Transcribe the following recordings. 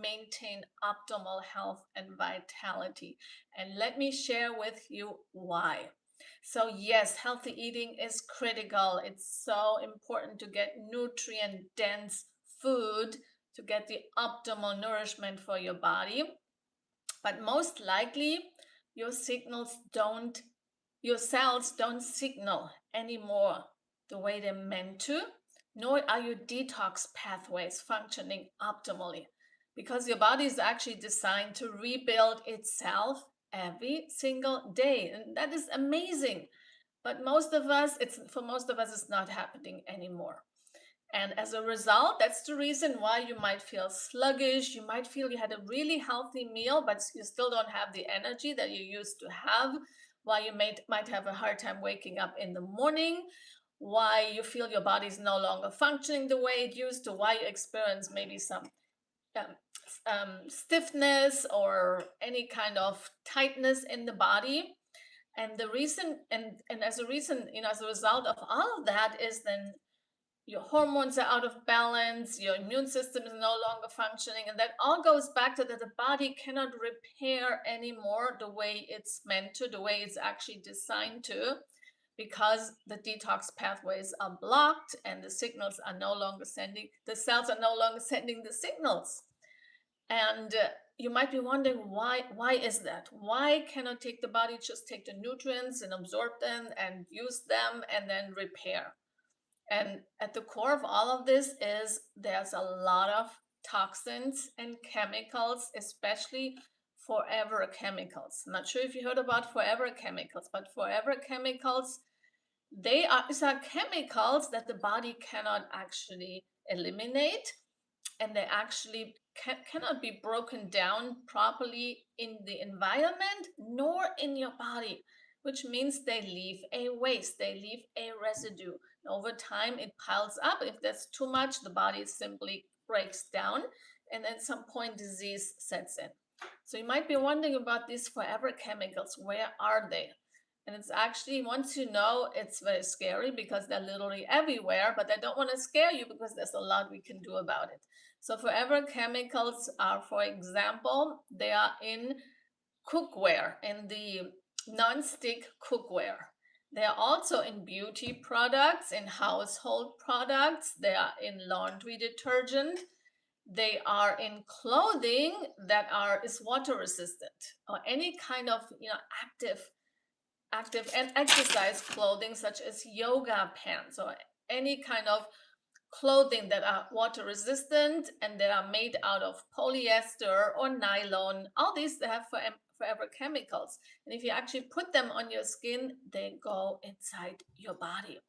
maintain optimal health and vitality. And let me share with you why. So yes, healthy eating is critical. It's so important to get nutrient-dense food to get the optimal nourishment for your body. But most likely, your your cells don't signal anymore the way they're meant to, nor are your detox pathways functioning optimally, because your body is actually designed to rebuild itself every single day. And that is amazing. But most of us, it's not happening anymore. And as a result, that's the reason why you might feel sluggish. You might feel you had a really healthy meal, but you still don't have the energy that you used to have. Why you might have a hard time waking up in the morning. Why you feel your body is no longer functioning the way it used to. Why you experience maybe some um, stiffness or any kind of tightness in the body. And the reason, and as a reason, as a result of all of that, is then your hormones are out of balance, your immune system is no longer functioning, and that all goes back to that the body cannot repair anymore the way it's meant to, the way it's actually designed to, because the detox pathways are blocked and the cells are no longer sending the signals. And you might be wondering why is that? Why cannot the body just take the nutrients and absorb them and use them and then repair? And at the core of all of this is there's a lot of toxins and chemicals, especially forever chemicals. I'm not sure if you heard about forever chemicals, but forever chemicals, these are chemicals that the body cannot actually eliminate, and they actually cannot be broken down properly in the environment nor in your body, which means they leave a waste, they leave a residue. And over time, it piles up. If there's too much, the body simply breaks down, and at some point, disease sets in. So you might be wondering about these forever chemicals. Where are they? And it's actually, once you know, it's very scary because they're literally everywhere, but I don't want to scare you because there's a lot we can do about it. So forever chemicals are, for example, they are in cookware, in the non-stick cookware. They are also in beauty products, in household products. They are in laundry detergent. They are in clothing that is water resistant, or any kind of active and exercise clothing, such as yoga pants, or any kind of clothing that are water resistant and that are made out of polyester or nylon. All these, they have forever chemicals. And if you actually put them on your skin, they go inside your body.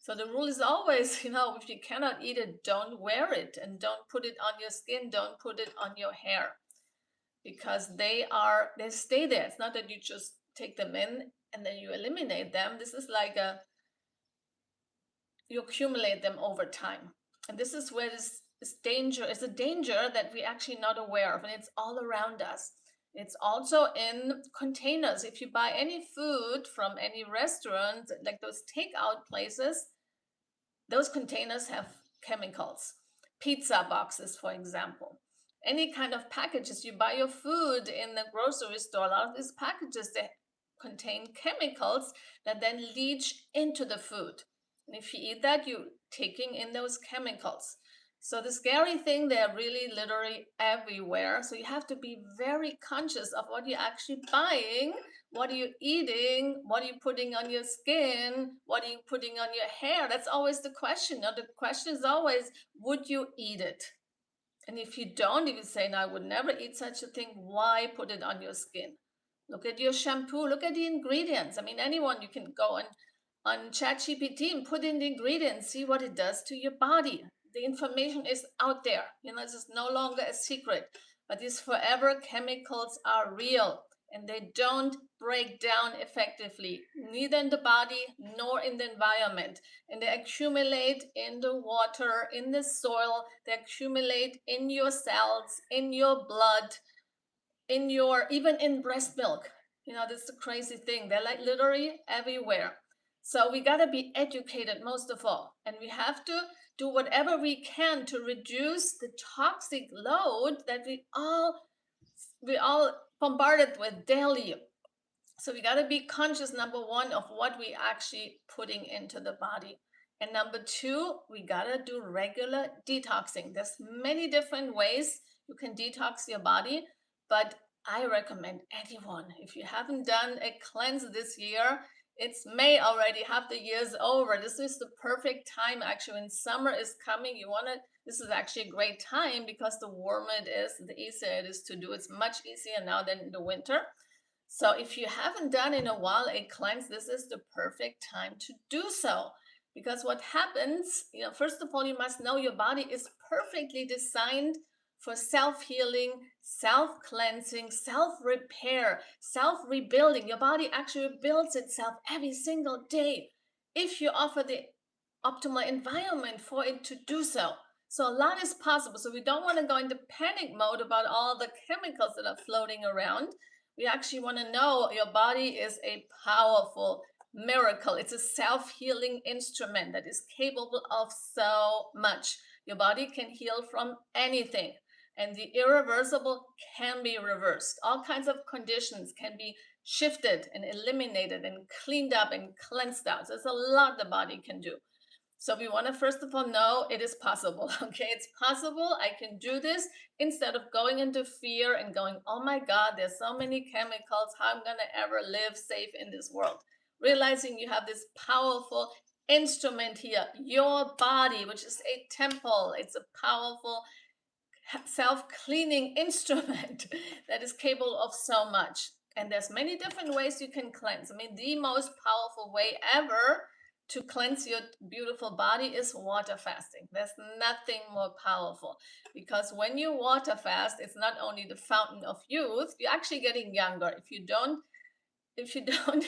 So the rule is always, if you cannot eat it, don't wear it, and don't put it on your skin, don't put it on your hair, because they stay there. It's not that you just take them in and then you eliminate them. This is like you accumulate them over time. And this is where this danger is, a danger that we're actually not aware of, and it's all around us. It's also in containers. If you buy any food from any restaurant, like those takeout places, those containers have chemicals. Pizza boxes, for example. Any kind of packages, you buy your food in the grocery store, a lot of these packages, they contain chemicals that then leach into the food. And if you eat that, you're taking in those chemicals. So the scary thing, they're really literally everywhere. So you have to be very conscious of what you're actually buying, what are you eating, what are you putting on your skin, what are you putting on your hair. That's always the question. Now, the question is always, would you eat it? And if you don't, if you say, no, I would never eat such a thing, why put it on your skin? Look at your shampoo, look at the ingredients. I mean, anyone, you can go on ChatGPT and put in the ingredients, see what it does to your body. The information is out there. This is no longer a secret. But these forever chemicals are real, and they don't break down effectively, neither in the body nor in the environment. And they accumulate in the water, in the soil, they accumulate in your cells, in your blood, even in breast milk. That's the crazy thing. They're like literally everywhere. So we got to be educated most of all. And we have to do whatever we can to reduce the toxic load that we all bombarded with daily. So we got to be conscious, number one, of what we actually putting into the body. And number two, we got to do regular detoxing. There's many different ways you can detox your body, but I recommend anyone, if you haven't done a cleanse this year, it's May already, half the year's over. This is the perfect time. Actually, when summer is coming, this is actually a great time, because the warmer it is, the easier it is to do. It's much easier now than in the winter. So if you haven't done in a while a cleanse, this is the perfect time to do so. Because what happens, first of all, you must know your body is perfectly designed for self-healing, self-cleansing, self-repair, self-rebuilding. Your body actually rebuilds itself every single day if you offer the optimal environment for it to do so. So a lot is possible. So we don't want to go into panic mode about all the chemicals that are floating around. We actually want to know your body is a powerful miracle. It's a self-healing instrument that is capable of so much. Your body can heal from anything, and the irreversible can be reversed. All kinds of conditions can be shifted and eliminated and cleaned up and cleansed out. So there's a lot the body can do. So we want to first of all know it is possible. Okay, it's possible. I can do this, instead of going into fear and going, oh my God, there's so many chemicals. How am I going to ever live safe in this world? Realizing you have this powerful instrument here, your body, which is a temple. It's a powerful self-cleaning instrument that is capable of so much. And there's many different ways you can cleanse. I mean, the most powerful way ever to cleanse your beautiful body is water fasting. There's nothing more powerful, because when you water fast, it's not only the fountain of youth, you're actually getting younger. If you don't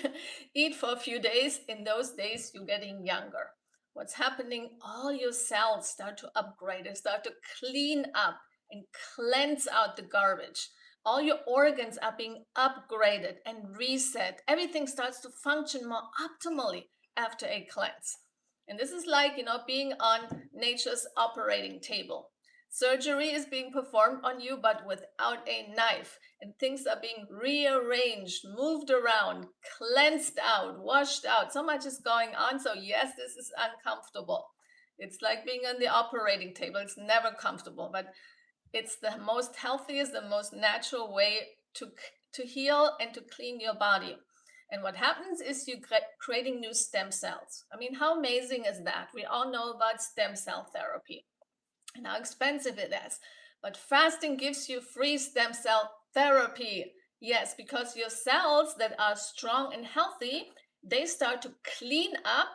eat for a few days, in those days you're getting younger. What's happening? All your cells start to upgrade and start to clean up and cleanse out the garbage. All your organs are being upgraded and reset. Everything starts to function more optimally after a cleanse. And this is like, being on nature's operating table. Surgery is being performed on you, but without a knife. And things are being rearranged, moved around, cleansed out, washed out. So much is going on. So yes, this is uncomfortable. It's like being on the operating table. It's never comfortable, but it's the most healthiest, the most natural way to heal and to clean your body. And what happens is you creating new stem cells. I mean, how amazing is that? We all know about stem cell therapy and how expensive it is. But fasting gives you free stem cell therapy. Yes, because your cells that are strong and healthy, they start to clean up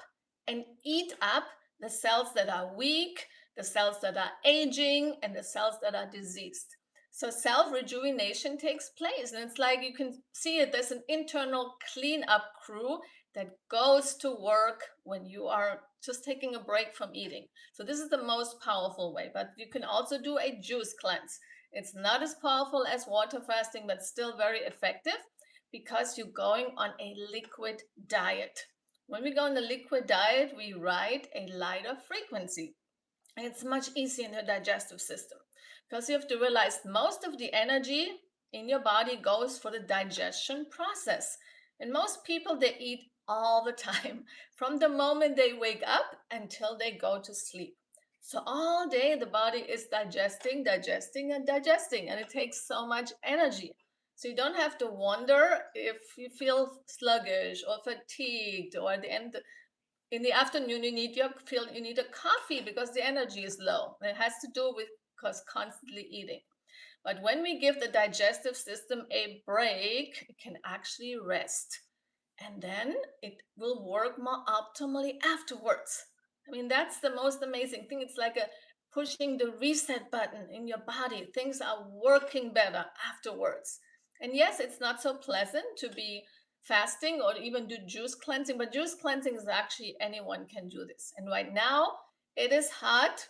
and eat up the cells that are weak, the cells that are aging, and the cells that are diseased. So self-rejuvenation takes place. And it's like you can see it, there's an internal cleanup crew that goes to work when you are just taking a break from eating. So this is the most powerful way. But you can also do a juice cleanse. It's not as powerful as water fasting, but still very effective, because you're going on a liquid diet. When we go on the liquid diet, we ride a lighter frequency. And it's much easier in your digestive system, because you have to realize most of the energy in your body goes for the digestion process. And most people, they eat all the time, from the moment they wake up until they go to sleep. So all day the body is digesting, digesting, and digesting, and it takes so much energy. So you don't have to wonder if you feel sluggish or fatigued, or at the end in the afternoon you need a coffee because the energy is low. It has to do with because constantly eating. But when we give the digestive system a break, it can actually rest, and then it will work more optimally afterwards. I mean, that's the most amazing thing. It's like a pushing the reset button in your body. Things are working better afterwards. And yes, it's not so pleasant to be fasting or even do juice cleansing, but juice cleansing is actually anyone can do this. And right now it is hot.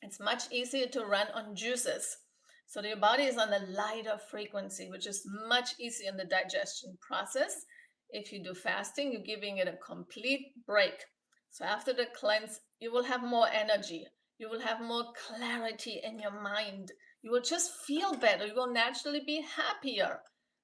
It's much easier to run on juices. So your body is on a lighter frequency, which is much easier in the digestion process. If you do fasting, you're giving it a complete break. So after the cleanse, you will have more energy. You will have more clarity in your mind. You will just feel better. You will naturally be happier.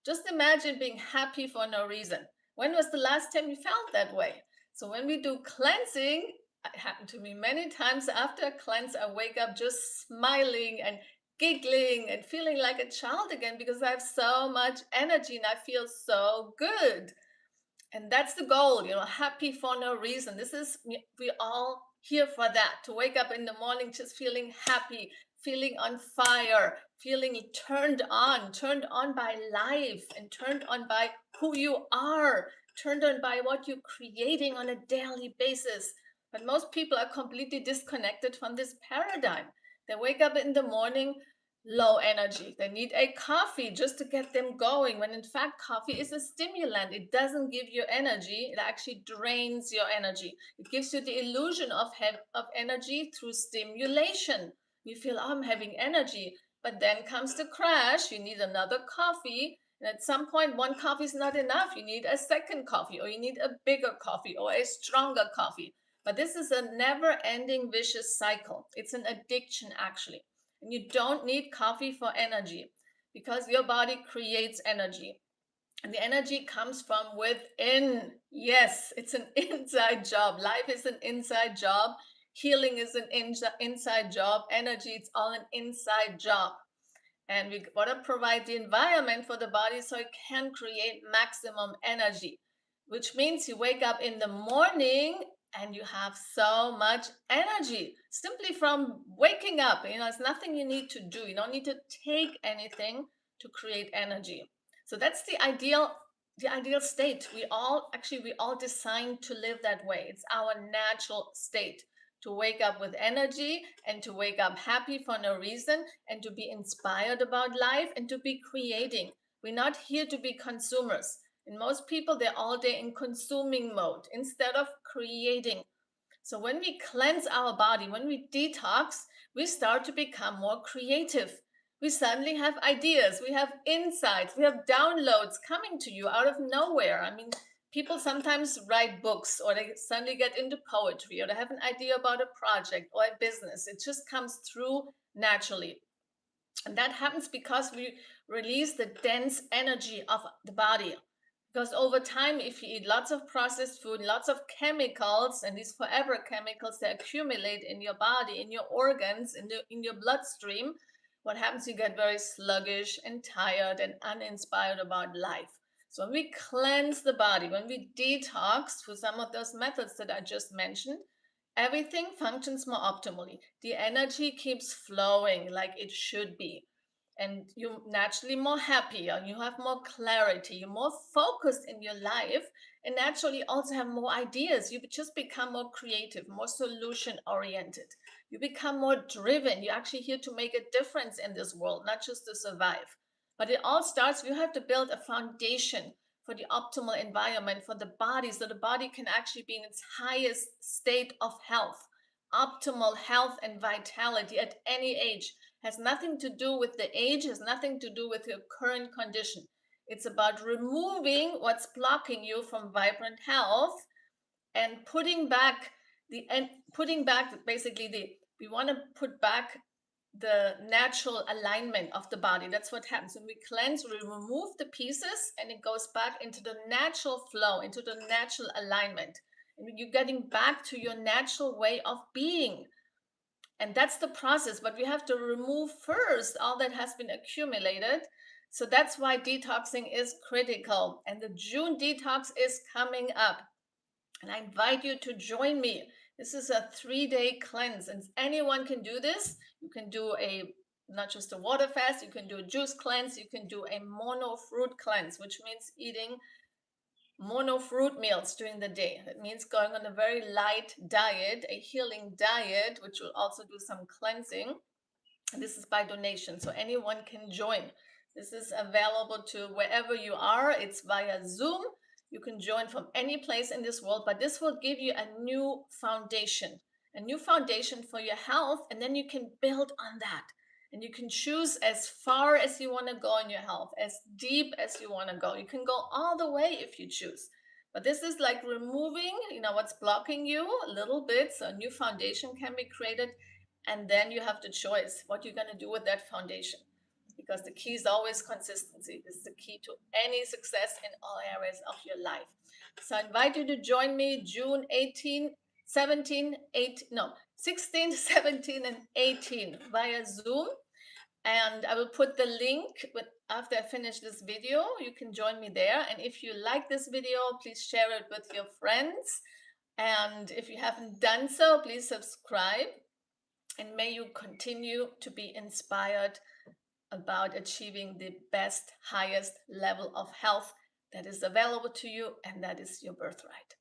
Just imagine being happy for no reason. When was the last time you felt that way? So when we do cleansing, it happened to me many times after a cleanse, I wake up just smiling and giggling and feeling like a child again because I have so much energy and I feel so good. And that's the goal, happy for no reason. We all here for that, to wake up in the morning just feeling happy, feeling on fire, feeling turned on by life, and turned on by who you are, turned on by what you're creating on a daily basis. But most people are completely disconnected from this paradigm. They wake up in the morning low energy. They need a coffee just to get them going, when in fact, coffee is a stimulant. It doesn't give you energy, it actually drains your energy. It gives you the illusion of energy through stimulation. You feel, oh, I'm having energy, but then comes the crash. You need another coffee. And at some point, one coffee is not enough. You need a second coffee, or you need a bigger coffee, or a stronger coffee. But this is a never ending vicious cycle. It's an addiction, actually. And you don't need coffee for energy because your body creates energy. And the energy comes from within. Yes, it's an inside job. Life is an inside job. Healing is an inside job. Energy, it's all an inside job. And we want to provide the environment for the body so it can create maximum energy, which means you wake up in the morning and you have so much energy simply from waking up. It's nothing you need to do. You don't need to take anything to create energy. So that's the ideal state. We all designed to live that way. It's our natural state, to wake up with energy and to wake up happy for no reason and to be inspired about life and to be creating. We're not here to be consumers. And most people, they're all day in consuming mode instead of creating. So when we cleanse our body, when we detox, we start to become more creative. We suddenly have ideas, we have insights, we have downloads coming to you out of nowhere. I mean, people sometimes write books, or they suddenly get into poetry, or they have an idea about a project or a business. It just comes through naturally. And that happens because we release the dense energy of the body. Because over time, if you eat lots of processed food, lots of chemicals, and these forever chemicals, they accumulate in your body, in your organs, in your bloodstream, what happens? You get very sluggish and tired and uninspired about life. So when we cleanse the body, when we detox through some of those methods that I just mentioned, everything functions more optimally. The energy keeps flowing like it should be. And you're naturally more happier, you have more clarity, you're more focused in your life, and naturally also have more ideas. You just become more creative, more solution oriented. You become more driven. You're actually here to make a difference in this world, not just to survive. But it all starts, you have to build a foundation for the optimal environment for the body, so the body can actually be in its highest state of health. Optimal health and vitality at any age has nothing to do with the age, has nothing to do with your current condition. It's about removing what's blocking you from vibrant health and putting back basically the we want to put back the natural alignment of the body. That's what happens when we cleanse. We remove the pieces and it goes back into the natural flow, into the natural alignment, and you're getting back to your natural way of being. And that's the process, but we have to remove first all that has been accumulated. So that's why detoxing is critical, and the June detox is coming up, and I invite you to join me. This is a 3-day cleanse, and anyone can do this. You can do a not just a water fast, you can do a juice cleanse, you can do a mono fruit cleanse, which means eating mono fruit meals during the day. That means going on a very light diet, a healing diet, which will also do some cleansing. This is by donation, so anyone can join. This is available to wherever you are. It's via Zoom. You can join from any place in this world, but this will give you a new foundation for your health, and then you can build on that. And you can choose as far as you want to go in your health, as deep as you want to go. You can go all the way if you choose. But this is like removing, what's blocking you a little bit, so a new foundation can be created. And then you have the choice what you're going to do with that foundation, because the key is always consistency. This is the key to any success in all areas of your life. So I invite you to join me June 18, 17, 8, no, 16, 17, and 18 via Zoom. And I will put the link after I finish this video. You can join me there. And if you like this video, please share it with your friends. And if you haven't done so, please subscribe. And may you continue to be inspired about achieving the best, highest level of health that is available to you, and that is your birthright.